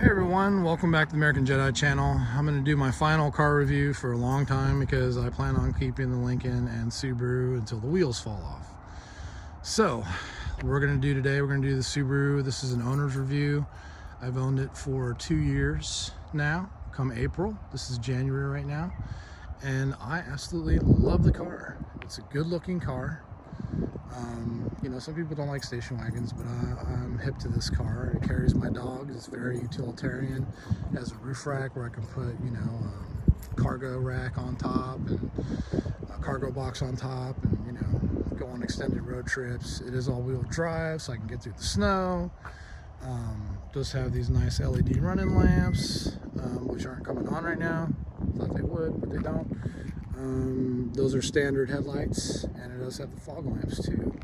Hey everyone, welcome back to the American Jedi channel. I'm going to do my final car review for a long time because I plan on keeping the Lincoln and Subaru until the wheels fall off. So, what we're going to do today, we're going to do the Subaru. This is an owner's review. I've owned it for 2 years now, come April. This is January right now. And I absolutely love the car. It's a good looking car. You know, some people don't like station wagons, but I'm hip to this car. It carries my dogs. It's very utilitarian. It has a roof rack where I can put, you know, cargo rack on top and a cargo box on top, and, you know, go on extended road trips. It is all-wheel drive, so I can get through the snow. Does have these nice LED running lamps, which aren't coming on right now. Thought they would, but they don't. Those are standard headlights, and it does have the fog lamps too.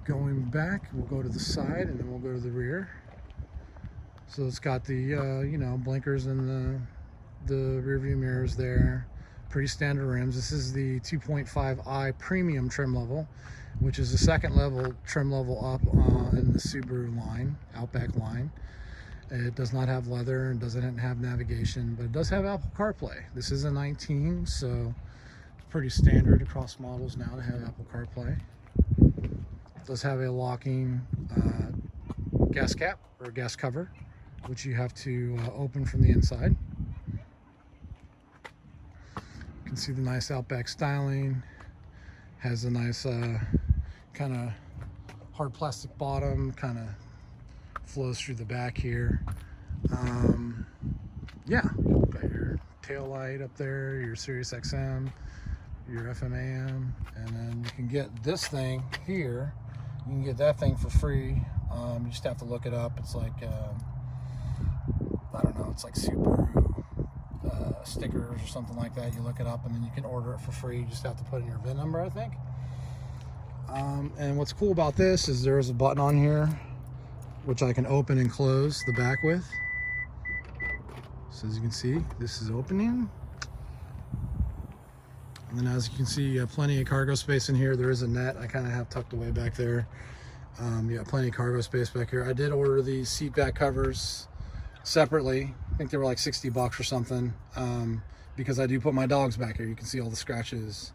Going back, we'll go to the side, and then we'll go to the rear. So it's got the you know, blinkers and the rear view mirrors there. Pretty standard rims. This is the 2.5i premium trim level, which is the second level trim level up in the Subaru line, Outback line. It does not have leather and doesn't have navigation, but it does have Apple CarPlay. This is a 19, so it's pretty standard across models now to have Apple CarPlay. It does have a locking gas cap or gas cover, which you have to open from the inside. You can see the nice Outback styling. Has a nice kind of hard plastic bottom, kind of flows through the back here. Yeah, got your tail light up there, your Sirius XM, your FM AM, and then you can get this thing here. You can get that thing for free. You just have to look it up. It's like I don't know, it's like Subaru stickers or something like that. You look it up and then you can order it for free. You just have to put in your VIN number, I think. And what's cool about this is there's a button on here which I can open and close the back with. So as you can see, this is opening. And then as you can see, you have plenty of cargo space in here. There is a net I kind of have tucked away back there. You got plenty of cargo space back here. I did order these seat back covers separately. I think they were like 60 bucks or something, because I do put my dogs back here. You can see all the scratches.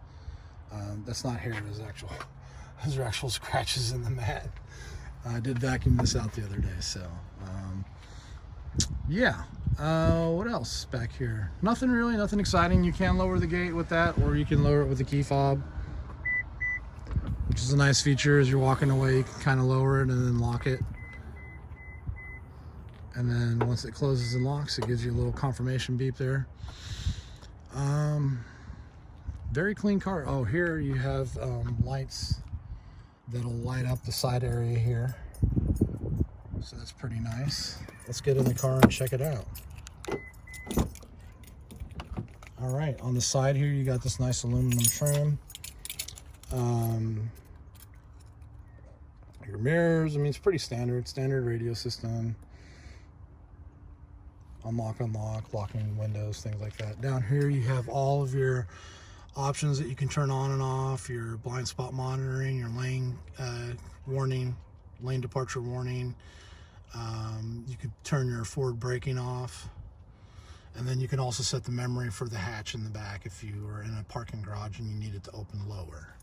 That's not hair, those are actual scratches in the mat. I did vacuum this out the other day, so yeah. What else back here? Nothing really, nothing exciting. You can lower the gate with that, or you can lower it with the key fob, which is a nice feature. As you're walking away, you can kind of lower it and then lock it. And then once it closes and locks, it gives you a little confirmation beep there. Very clean car. Oh, here you have lights that'll light up the side area here, so that's pretty nice. Let's get in the car and check it out. All right, on the side here you got this nice aluminum trim. Your mirrors, I mean, it's pretty standard radio system. Unlock, locking windows, things like that. Down here you have all of your options that you can turn on and off, your blind spot monitoring, your lane warning, lane departure warning. You could turn your forward braking off, and then you can also set the memory for the hatch in the back if you were in a parking garage and you needed to open lower.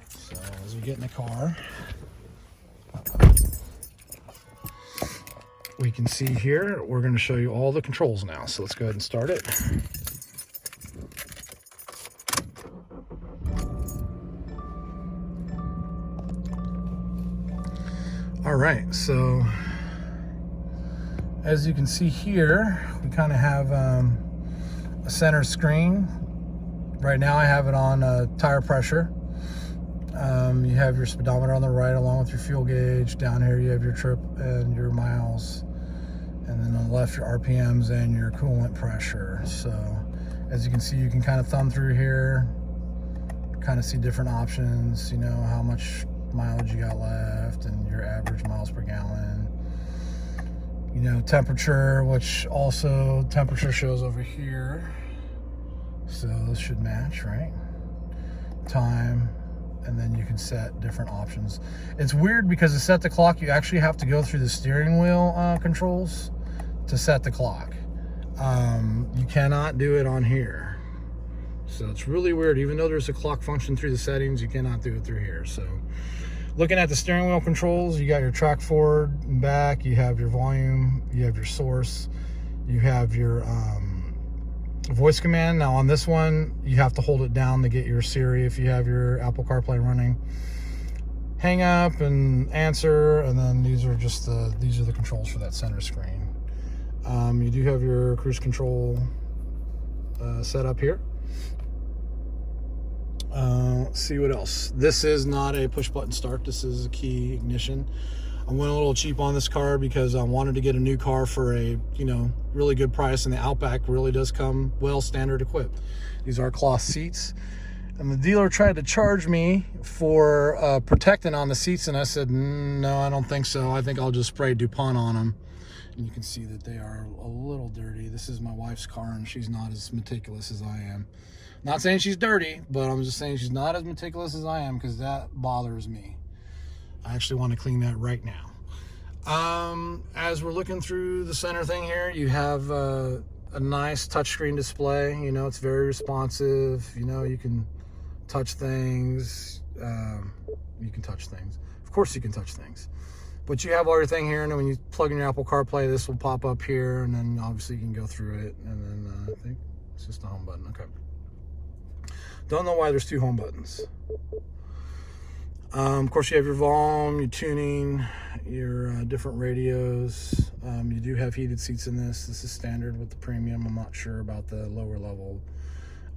So as we get in the car, we can see here, we're going to show you all the controls now. So let's go ahead and start it. All right, so as you can see here, we kind of have a center screen. Right now I have it on tire pressure. You have your speedometer on the right along with your fuel gauge. Down here you have your trip and your miles. And then on the left, your RPMs and your coolant pressure. So as you can see, you can kind of thumb through here, kind of see different options, you know, how much mileage you got left and your average miles per gallon. You know, temperature, which also temperature shows over here. So those should match, right? Time, and then you can set different options. It's weird because to set the clock, you actually have to go through the steering wheel controls to set the clock. You cannot do it on here. So it's really weird. Even though there's a clock function through the settings, you cannot do it through here. So looking at the steering wheel controls, you got your track forward and back, you have your volume, you have your source, you have your voice command. Now on this one, you have to hold it down to get your Siri if you have your Apple CarPlay running. Hang up and answer, and then these are the controls for that center screen. You do have your cruise control set up here. Let's see what else. This is not a push button start. This is a key ignition. I went a little cheap on this car because I wanted to get a new car for a really good price, and the Outback really does come well standard equipped. These are cloth seats, and the dealer tried to charge me for protecting on the seats, and I said no, I don't think so. I think I'll just spray DuPont on them. And you can see that they are a little dirty. This is my wife's car, and she's not as meticulous as I am. Not saying she's dirty, but I'm just saying she's not as meticulous as I am, because that bothers me. I actually want to clean that right now. As we're looking through the center thing here, you have a nice touchscreen display. It's very responsive. You can touch things. You can touch things. Of course you can touch things. But you have everything here, and then when you plug in your Apple CarPlay, this will pop up here, and then obviously you can go through it, and then I think it's just the home button. Okay. Don't know why there's two home buttons. Of course, you have your volume, your tuning, your different radios. You do have heated seats in this. This is standard with the premium. I'm not sure about the lower level.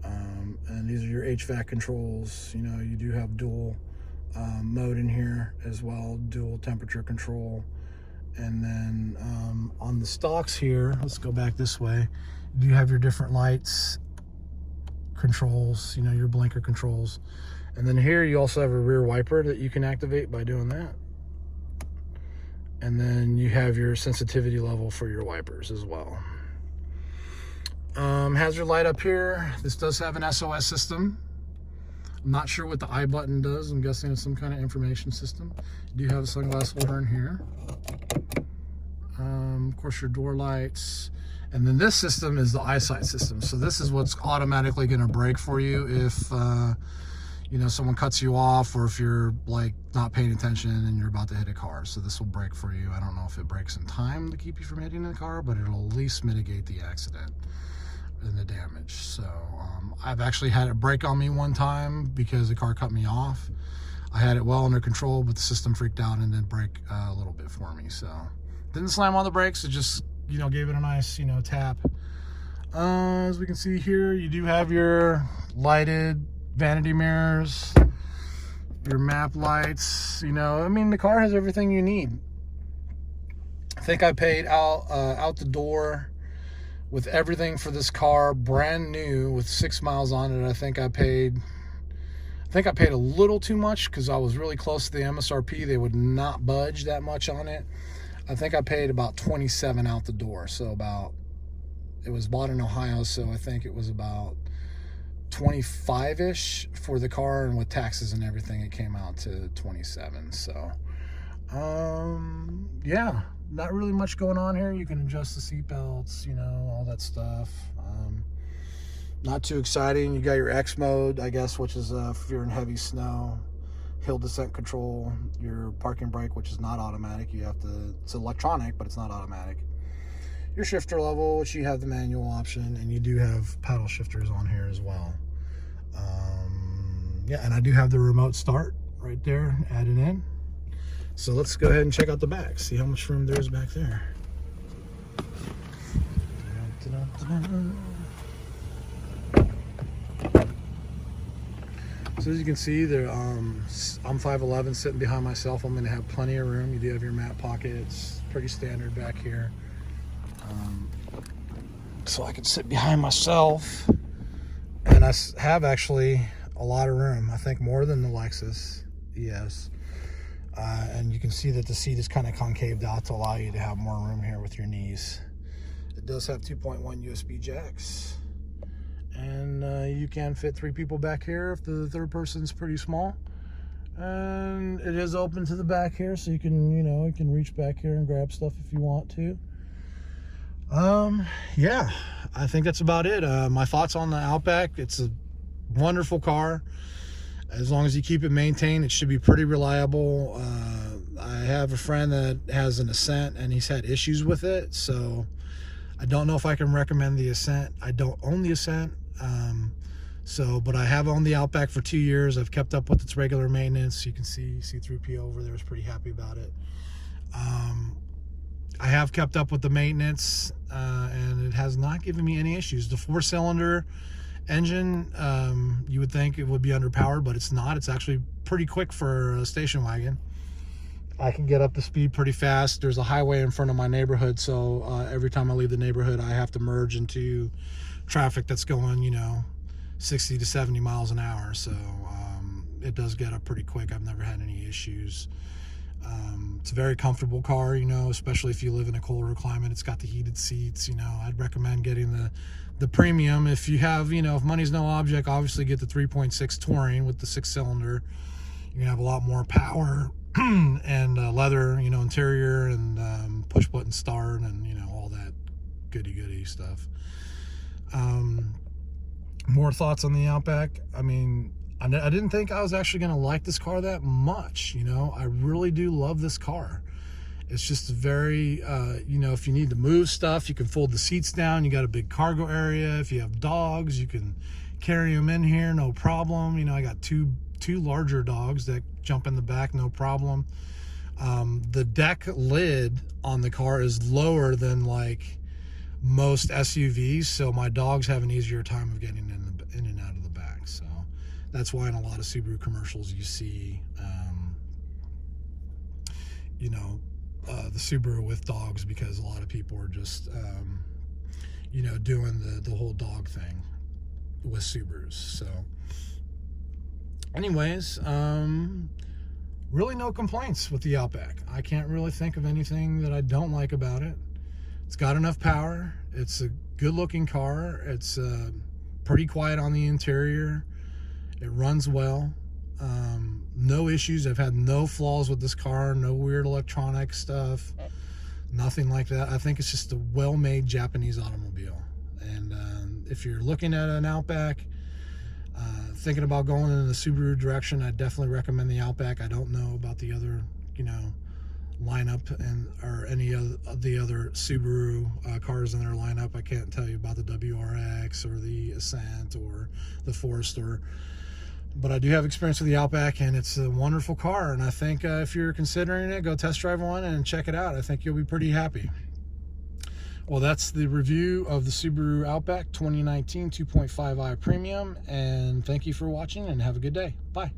And these are your HVAC controls. You do have dual mode in here as well, dual temperature control. And then on the stocks here, let's go back this way, you do have your different lights controls, your blinker controls. And then here you also have a rear wiper that you can activate by doing that. And then you have your sensitivity level for your wipers as well. Hazard light up here. This does have an SOS system. I'm not sure what the I button does. I'm guessing it's some kind of information system. You do have a sunglass holder in here. Of course, your door lights. And then this system is the Eyesight System. So this is what's automatically going to brake for you if someone cuts you off, or if you're like not paying attention and you're about to hit a car. So this will brake for you. I don't know if it brakes in time to keep you from hitting the car, but it'll at least mitigate the accident and the damage. So I've actually had it brake on me one time because the car cut me off. I had it well under control, but the system freaked out and did brake a little bit for me. So didn't slam on the brakes. It just gave it a nice tap. As we can see here, you do have your lighted vanity mirrors, your map lights. The car has everything you need. I think I paid out the door with everything for this car, brand new with 6 miles on it. I think I paid a little too much because I was really close to the MSRP. They would not budge that much on it. I think I paid about $27 out the door. So it was bought in Ohio, so I think it was about $25-ish for the car, and with taxes and everything, it came out to $27. So, yeah, not really much going on here. You can adjust the seat belts, all that stuff. Not too exciting. You got your X mode, I guess, which is if you're in heavy snow. Hill descent control, your parking brake, which is not automatic. It's electronic, but it's not automatic. Your shifter level, which you have the manual option, and you do have paddle shifters on here as well. Yeah, and I do have the remote start right there added in. So let's go ahead and check out the back, see how much room there is back there. So as you can see, there, I'm 5'11", sitting behind myself. I'm going to have plenty of room. You do have your mat pockets, pretty standard back here. So I can sit behind myself, and I have actually a lot of room. I think more than the Lexus ES. And you can see that the seat is kind of concaved out to allow you to have more room here with your knees. It does have 2.1 USB jacks. And you can fit 3 people back here if the third person's pretty small. And it is open to the back here, so you can, you can reach back here and grab stuff if you want to. Yeah, I think that's about it. My thoughts on the Outback: it's a wonderful car. As long as you keep it maintained, it should be pretty reliable. I have a friend that has an Ascent and he's had issues with it, so I don't know if I can recommend the Ascent. I don't own the Ascent, but I have owned the Outback for 2 years. I've kept up with its regular maintenance. You can see C3PO over there is pretty happy about it. I have kept up with the maintenance, and it has not given me any issues. The 4-cylinder engine, you would think it would be underpowered, but it's not. It's actually pretty quick for a station wagon. I can get up to speed pretty fast. There's a highway in front of my neighborhood, so every time I leave the neighborhood, I have to merge into traffic that's going, 60 to 70 miles an hour. So it does get up pretty quick. I've never had any issues. It's a very comfortable car, especially if you live in a colder climate. It's got the heated seats. I'd recommend getting the premium. If you have, if money's no object, obviously get the 3.6 Touring with the 6-cylinder. You're gonna have a lot more power and leather, interior, and push button start, and all that goody stuff. More thoughts on the Outback. I mean, I didn't think I was actually going to like this car that much. I really do love this car. It's just very, if you need to move stuff, you can fold the seats down. You got a big cargo area. If you have dogs, you can carry them in here, no problem. I got two larger dogs that jump in the back, no problem. The deck lid on the car is lower than like most SUVs, so my dogs have an easier time of getting in and out of the back. So that's why in a lot of Subaru commercials you see, the Subaru with dogs, because a lot of people are just, doing the whole dog thing with Subarus. So anyways, really no complaints with the Outback. I can't really think of anything that I don't like about it. It's got enough power. It's a good looking car. It's pretty quiet on the interior. It runs well. No issues. I've had no flaws with this car. No weird electronic stuff. Nothing like that. I think it's just a well-made Japanese automobile. And if you're looking at an Outback, thinking about going in the Subaru direction, I definitely recommend the Outback. I don't know about the other, lineup or any of the other Subaru cars in their lineup. I can't tell you about the WRX or the Ascent or the Forester, but I do have experience with the Outback, and it's a wonderful car. And I think if you're considering it, go test drive one and check it out. I think you'll be pretty happy. Well, that's the review of the Subaru Outback 2019 2.5i Premium, and thank you for watching, and have a good day. Bye.